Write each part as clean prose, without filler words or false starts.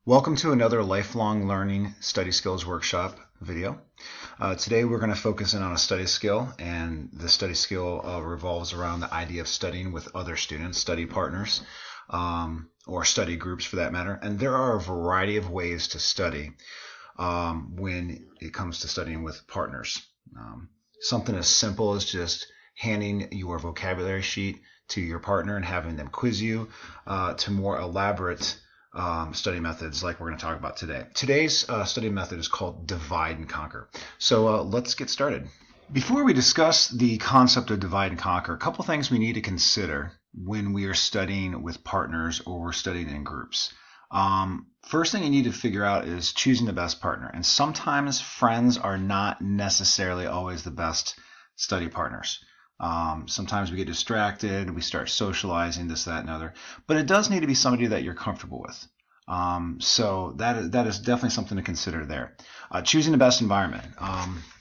Welcome to another lifelong learning study skills workshop video. Today we're going to focus in on a study skill, and the study skill revolves around the idea of studying with other students, study partners, or study groups for that matter. And there are a variety of ways to study when it comes to studying with partners. Something as simple as just handing your vocabulary sheet to your partner and having them quiz you, to more elaborate study methods like we're going to talk about today. Today's study method is called divide and conquer. So let's get started. Before we discuss the concept of divide and conquer, a couple things we need to consider when we are studying with partners or we're studying in groups. First thing you need to figure out is choosing the best partner. And sometimes friends are not necessarily always the best study partners. Sometimes we get distracted, we start socializing, this, that, and other. But it does need to be somebody that you're comfortable with. So that is definitely something to consider there. Choosing the best environment.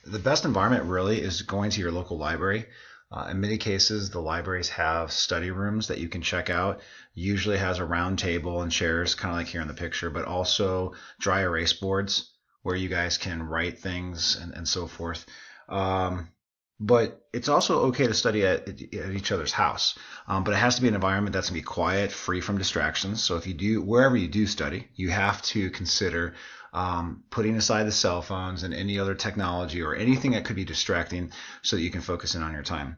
The best environment really is going to your local library. In many cases, the libraries have study rooms that you can check out. Usually has a round table and chairs, kind of like here in the picture, but also dry erase boards where you guys can write things and so forth. But it's also okay to study at each other's house. But it has to be an environment that's going to be quiet, free from distractions. So if you do, wherever you do study, you have to consider putting aside the cell phones and any other technology or anything that could be distracting so that you can focus in on your time.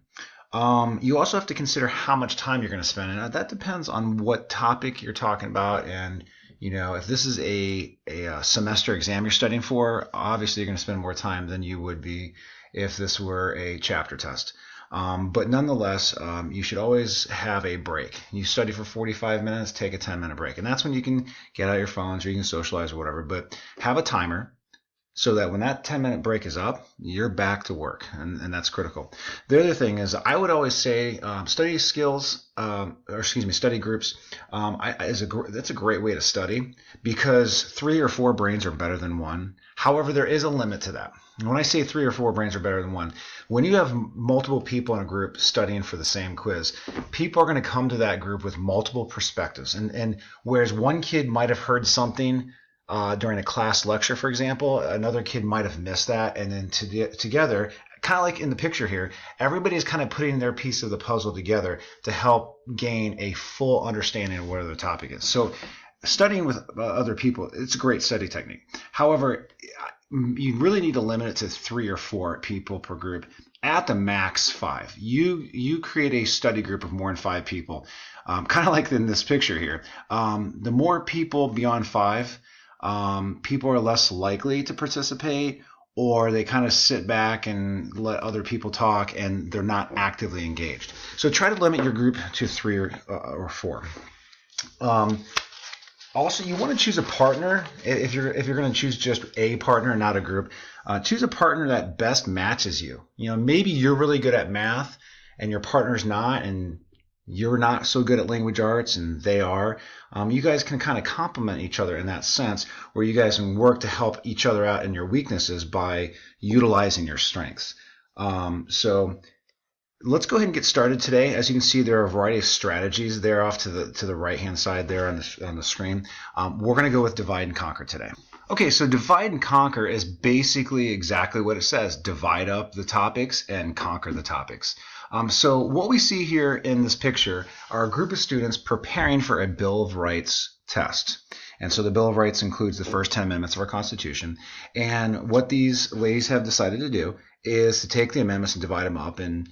You also have to consider how much time you're going to spend. And that depends on what topic you're talking about. And if this is a semester exam you're studying for, obviously you're going to spend more time than you would be if this were a chapter test. But nonetheless, you should always have a break. You study for 45 minutes, take a 10-minute break. And that's when you can get out your phones or you can socialize or whatever. But have a timer so that when that 10-minute break is up, you're back to work. And that's critical. The other thing is I would always say study skills, study groups, that's a great way to study because 3 or 4 brains are better than one. However, there is a limit to that. And when I say 3 or 4 brains are better than one, when you have multiple people in a group studying for the same quiz, people are going to come to that group with multiple perspectives. And whereas one kid might have heard something during a class lecture, for example, another kid might have missed that. And then together, kind of like in the picture here, everybody's kind of putting their piece of the puzzle together to help gain a full understanding of what the topic is. So studying with other people, it's a great study technique. However, you really need to limit it to 3 or 4 people per group, at the max 5. You create a study group of more than 5 people, kind of like in this picture here. The more people beyond 5, people are less likely to participate, or they kind of sit back and let other people talk and they're not actively engaged. So try to limit your group to 3 or 4. Also, you want to choose a partner. If you're going to choose just a partner, not a group, choose a partner that best matches you. Maybe you're really good at math and your partner's not, and you're not so good at language arts and they are. You guys can kind of complement each other in that sense, where you guys can work to help each other out in your weaknesses by utilizing your strengths. So let's go ahead and get started today. As you can see, there are a variety of strategies there off to the right-hand side there on the screen. We're going to go with divide and conquer today. Okay, so divide and conquer is basically exactly what it says. Divide up the topics and conquer the topics. So what we see here in this picture are a group of students preparing for a Bill of Rights test. And so the Bill of Rights includes the first 10 amendments of our Constitution. And what these ladies have decided to do is to take the amendments and divide them up. And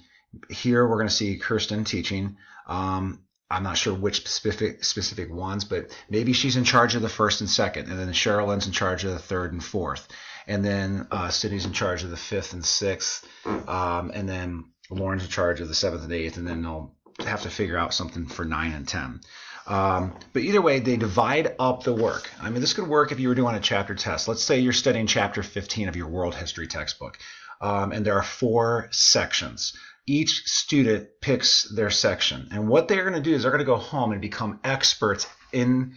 here we're going to see Kirsten teaching. I'm not sure which specific ones, but maybe she's in charge of the first and second, and then Sherilyn's in charge of the third and fourth, and then Sydney's in charge of the fifth and sixth, and then Lauren's in charge of the seventh and eighth, and then they'll have to figure out something for 9 and 10. But either way, they divide up the work. I mean, this could work if you were doing a chapter test. Let's say you're studying chapter 15 of your world history textbook, and there are 4 sections. Each student picks their section, and what they're going to do is they're going to go home and become experts in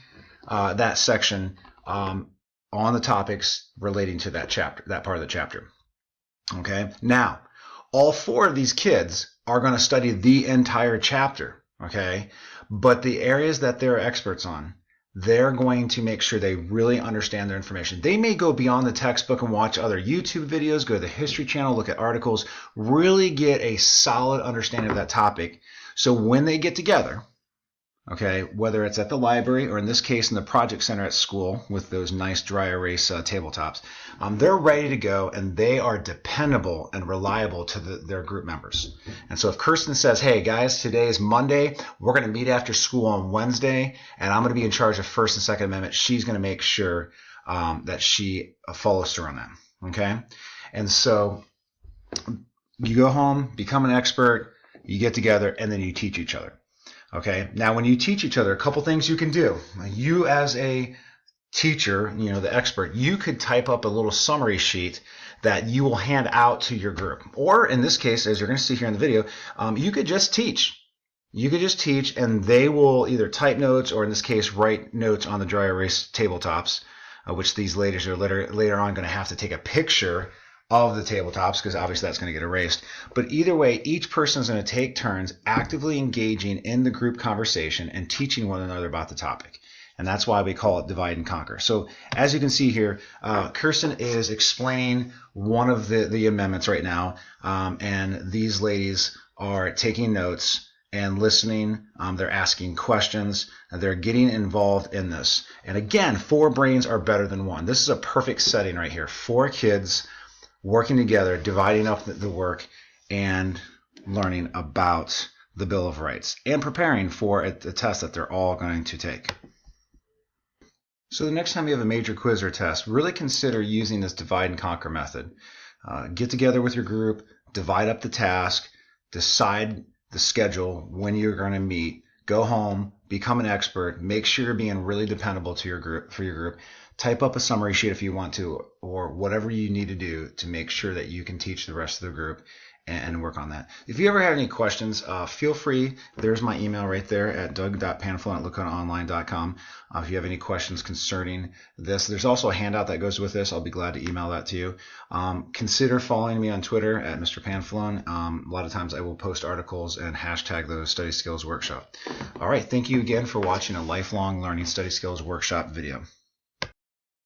that section on the topics relating to that chapter, that part of the chapter. Okay. Now, all 4 of these kids are going to study the entire chapter. Okay, but the areas that they're experts on, they're going to make sure they really understand their information. They may go beyond the textbook and watch other YouTube videos, go to the History Channel, look at articles, really get a solid understanding of that topic. So when they get together, okay, whether it's at the library or in this case in the project center at school with those nice dry erase tabletops, they're ready to go and they are dependable and reliable to their group members. And so if Kirsten says, hey guys, today is Monday, we're going to meet after school on Wednesday, and I'm going to be in charge of First and Second Amendment, she's going to make sure that she follows through on that. Okay? And so you go home, become an expert, you get together, and then you teach each other. Okay, now when you teach each other, a couple things you can do. You as a teacher, the expert, you could type up a little summary sheet that you will hand out to your group. Or in this case, as you're going to see here in the video, you could just teach. You could just teach and they will either type notes or in this case, write notes on the dry erase tabletops, which these ladies are later on going to have to take a picture of the tabletops because obviously that's going to get erased. But either way, each person is going to take turns actively engaging in the group conversation and teaching one another about the topic. And that's why we call it divide and conquer. So as you can see here, Kirsten is explaining one of the amendments right now. And these ladies are taking notes and listening. They're asking questions. They're getting involved in this. And again, 4 brains are better than 1. This is a perfect setting right here. 4 kids working together, dividing up the work, and learning about the Bill of Rights, and preparing for a test that they're all going to take. So the next time you have a major quiz or test, really consider using this divide and conquer method. Get together with your group, divide up the task, decide the schedule when you're going to meet, go home, become an expert, make sure you're being really dependable to your group, for your group. Type up a summary sheet if you want to, or whatever you need to do to make sure that you can teach the rest of the group and work on that. If you ever have any questions, feel free. There's my email right there at doug.panfalone@laconaonline.com. If you have any questions concerning this, there's also a handout that goes with this. I'll be glad to email that to you. Consider following me on Twitter at Mr. Panfalone. A lot of times I will post articles and hashtag those study skills workshop. All right, thank you again for watching a lifelong learning study skills workshop video.